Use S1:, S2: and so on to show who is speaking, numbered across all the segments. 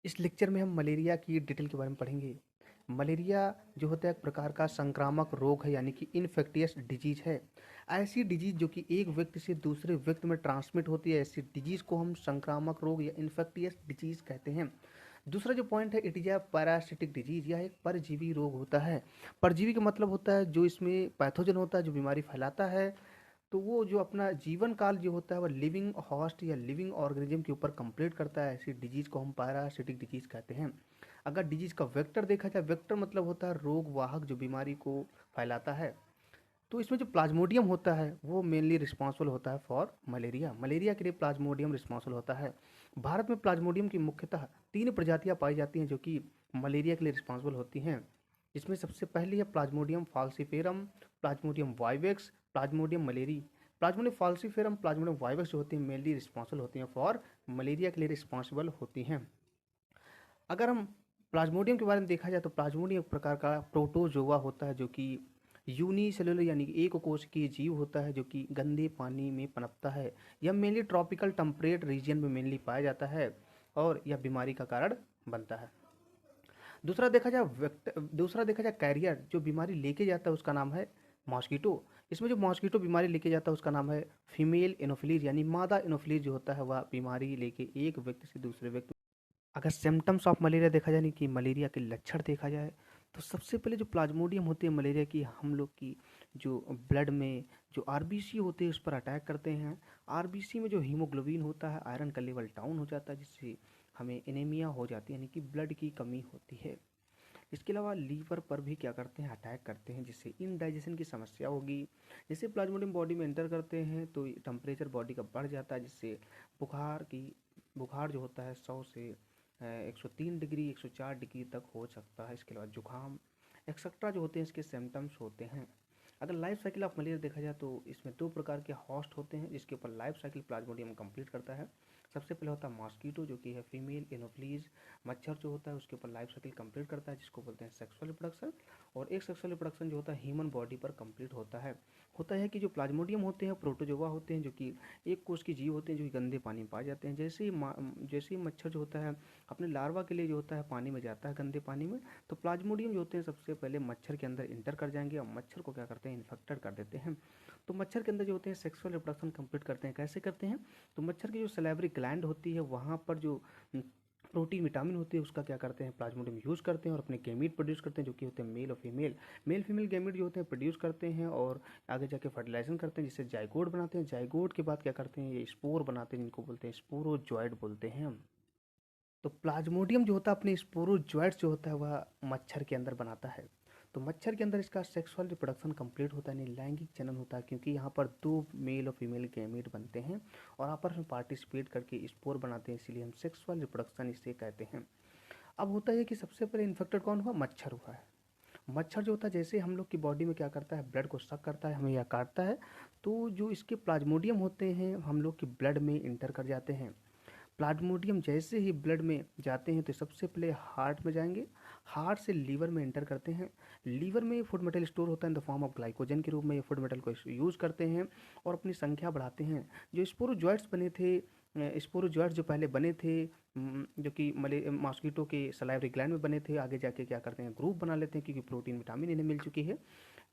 S1: इस लेक्चर में हम मलेरिया की डिटेल के बारे में पढ़ेंगे। मलेरिया जो होता है एक प्रकार का संक्रामक रोग है, यानी कि इन्फेक्टियस डिजीज है। ऐसी डिजीज जो कि एक व्यक्ति से दूसरे व्यक्ति में ट्रांसमिट होती है, ऐसी डिजीज को हम संक्रामक रोग या इन्फेक्टियस डिजीज कहते हैं। दूसरा जो पॉइंट है, it is a parasitic disease, यह एक परजीवी रोग होता है। परजीवी का मतलब होता है जो इसमें पैथोजन होता है, जो बीमारी फैलाता है। तो वो जो अपना जीवन काल जो होता है वह लिविंग हॉस्ट या लिविंग ऑर्गेनिज्म के ऊपर कंप्लीट करता है। ऐसी डिजीज को हम पैरासिटिक डिजीज कहते हैं। अगर डिजीज का वेक्टर देखा जाए, वेक्टर मतलब होता है रोग वाहक जो बीमारी को फैलाता है। तो इसमें जो प्लाज्मोडियम होता है वो मेनली रिस्पॉन्सिबल होता है फॉर मलेरिया। मलेरिया के लिए प्लाज्मोडियम रिस्पॉन्सिबल होता है। भारत में प्लाज्मोडियम की मुख्यतः 3 प्रजातियां पाई जाती हैं जो कि मलेरिया के लिए रिस्पॉन्सिबल होती हैं। इसमें सबसे पहली है Plasmodium falciparum, Plasmodium vivax, Plasmodium malariae. Plasmodium falciparum, Plasmodium vivax जो होती हैं मेनली रिस्पॉन्सिबल होती हैं फॉर मलेरिया के लिए रिस्पॉन्सिबल होती हैं। अगर हम प्लाज्मोडियम के बारे में देखा जाए तो प्लाज्मोडियम एक प्रकार का प्रोटोजोआ होता है जो कि यूनिसेलुलर यानी कि एक कोशिकीय जीव होता है जो कि गंदे पानी में पनपता है। यह मेनली ट्रॉपिकल टेम्परेट रीजन में मेनली पाया जाता है और यह बीमारी का कारण बनता है। दूसरा देखा जाए कैरियर जो बीमारी लेके जाता है उसका नाम है मॉस्किटो। इसमें जो मॉस्किटो बीमारी लेके जाता है उसका नाम है फीमेल एनोफिलीज, यानी मादा एनोफिलीज जो होता है वह बीमारी लेके एक व्यक्ति से दूसरे व्यक्ति। अगर सिम्टम्स ऑफ मलेरिया देखा जाए, नहीं कि मलेरिया के लक्षण देखा जाए, तो सबसे पहले जो प्लाज्मोडियम होती है मलेरिया की, हम लोग की जो ब्लड में जो आरबीसी होते हैं उस पर अटैक करते हैं। आरबीसी में जो हीमोग्लोबिन होता है, आयरन का लेवल डाउन हो जाता है, जिससे हमें एनीमिया हो जाती है, यानी कि ब्लड की कमी होती है। इसके अलावा लीवर पर भी क्या करते हैं, अटैक करते हैं, जिससे इनडाइजेशन की समस्या होगी। जैसे प्लाज्मोडियम बॉडी में एंटर करते हैं तो टेम्परेचर बॉडी का बढ़ जाता है, जिससे बुखार जो होता है 100 से 103 डिग्री 104 डिग्री तक हो सकता है। इसके अलावा जुकाम एक्सेट्रा जो होते हैं इसके सिम्टम्स होते हैं। अगर लाइफ साइकिल ऑफ मलेरिया देखा जाए तो इसमें 2 प्रकार के होस्ट होते हैं जिसके ऊपर लाइफ साइकिल प्लाज्मोडियम कंप्लीट करता है। सबसे पहले होता है मॉस्कीटो जो कि है फीमेल एनोफ्लीज। मच्छर जो होता है उसके ऊपर लाइफ साइकिल कंप्लीट करता है जिसको बोलते हैं सेक्सुअल रिप्रोडक्शन। और एक सेक्सुअल रिप्रोडक्शन जो होता है ह्यूमन बॉडी पर कंप्लीट होता है कि जो प्लाज्मोडियम होते हैं प्रोटोजोआ होते हैं जो कि एक कोष के जीव होते हैं जो कि गंदे पानी में पाए जाते हैं। जैसे ही मच्छर जो होता है अपने लार्वा के लिए जो होता है पानी में जाता है, गंदे पानी में, तो प्लाज्मोडियम जो होते हैं सबसे पहले मच्छर के अंदर इंटर कर जाएंगे और मच्छर को क्या करते हैं, इन्फेक्टेड कर देते हैं। तो मच्छर के अंदर जो होते हैं सेक्सुअल रिप्रोडक्शन कंप्लीट करते हैं। कैसे करते हैं, तो मच्छर की जो सलेवरी ग्लैंड होती है वहाँ पर जो प्रोटीन विटामिन होती है उसका क्या करते हैं, प्लाज्मोडियम यूज़ करते हैं और अपने गैमीट प्रोड्यूस करते हैं जो कि होते हैं मेल और फीमेल। मेल फीमेल गैमीट जो होते हैं प्रोड्यूस करते हैं और आगे जाके फर्टिलाइजेशन करते हैं जिससे जाइगोट बनाते हैं। जाइगोट के बाद क्या करते हैं, ये स्पोर बनाते हैं जिनको बोलते हैं स्पोरोजॉइड बोलते हैं हम। तो प्लाज्मोडियम जो होता है अपने स्पोरोजॉइट्स जो होता है वह मच्छर के अंदर बनाता है। तो मच्छर के अंदर इसका सेक्सुअल रिप्रोडक्शन कंप्लीट होता है, यानी लैंगिक जनन होता है, क्योंकि यहाँ पर 2 मेल और फीमेल गैमीट बनते हैं और आपस में पार्टिसिपेट करके स्पोर बनाते हैं, इसीलिए हम सेक्सुअल रिप्रोडक्शन इसे कहते हैं। अब होता है कि सबसे पहले इन्फेक्टेड कौन हुआ, मच्छर हुआ है। मच्छर जो होता है जैसे हम लोग की बॉडी में क्या करता है, ब्लड को सक करता है, हमें यह काटता है। तो जो इसके प्लाज्मोडियम होते हैं हम लोग की ब्लड में इंटर कर जाते हैं। प्लाज्मोडियम जैसे ही ब्लड में जाते हैं तो सबसे पहले हार्ट में जाएंगे, हार्ट से लीवर में एंटर करते हैं। लीवर में फूड मेटल स्टोर होता है in the form of glycogen के रूप में, ये फूड मेटल को यूज़ करते हैं और अपनी संख्या बढ़ाते हैं। जो स्पोरोजॉइट्स बने थे, स्पोरोजॉइट्स जो पहले बने थे जो कि मॉस्किटो के सलाइवरी ग्लैंड में बने थे, आगे जाके क्या करते हैं, ग्रुप बना लेते हैं क्योंकि प्रोटीन विटामिन इन्हें मिल चुकी है।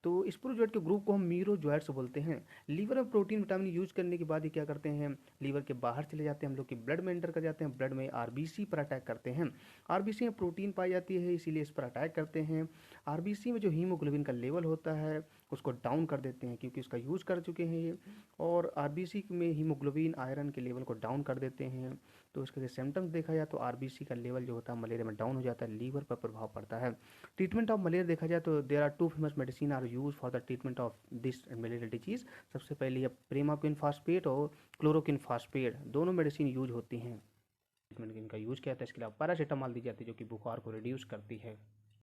S1: तो स्पोरोजॉइट के ग्रुप को हम मीरोजॉइट्स बोलते हैं। लीवर में प्रोटीन विटामिन यूज करने के बाद ये क्या करते हैं, लीवर के बाहर चले जाते हैं, हम लोग की ब्लड में एंटर कर जाते हैं, ब्लड में आरबीसी पर अटैक करते हैं। आरबीसी में प्रोटीन पाई जाती है इसीलिए इस पर अटैक करते हैं। आरबीसी में जो हीमोग्लोबिन का लेवल होता है उसको डाउन कर देते हैं क्योंकि उसका यूज़ कर चुके हैं ये। और आरबीसी में हीमोग्लोबिन आयरन के लेवल को डाउन कर देते हैं। तो इसके सिम्टम्स देखा जाए तो आरबीसी का लेवल जो होता है मलेरिया में डाउन हो जाता है, लीवर पर प्रभाव पड़ता है। ट्रीटमेंट ऑफ मलेरिया देखा जाए तो there are 2 famous medicine are use for the treatment of this malaria disease. सबसे पहले है प्रेमाक्विन फास्फेट और क्लोरोक्विन फास्फेट, दोनों मेडिसिन यूज होती हैं। ट्रीटमेंट इनका यूज किया जाता है। इसके अलावा पैरासीटामॉल दी जाती है जो कि बुखार को रिड्यूस करती है।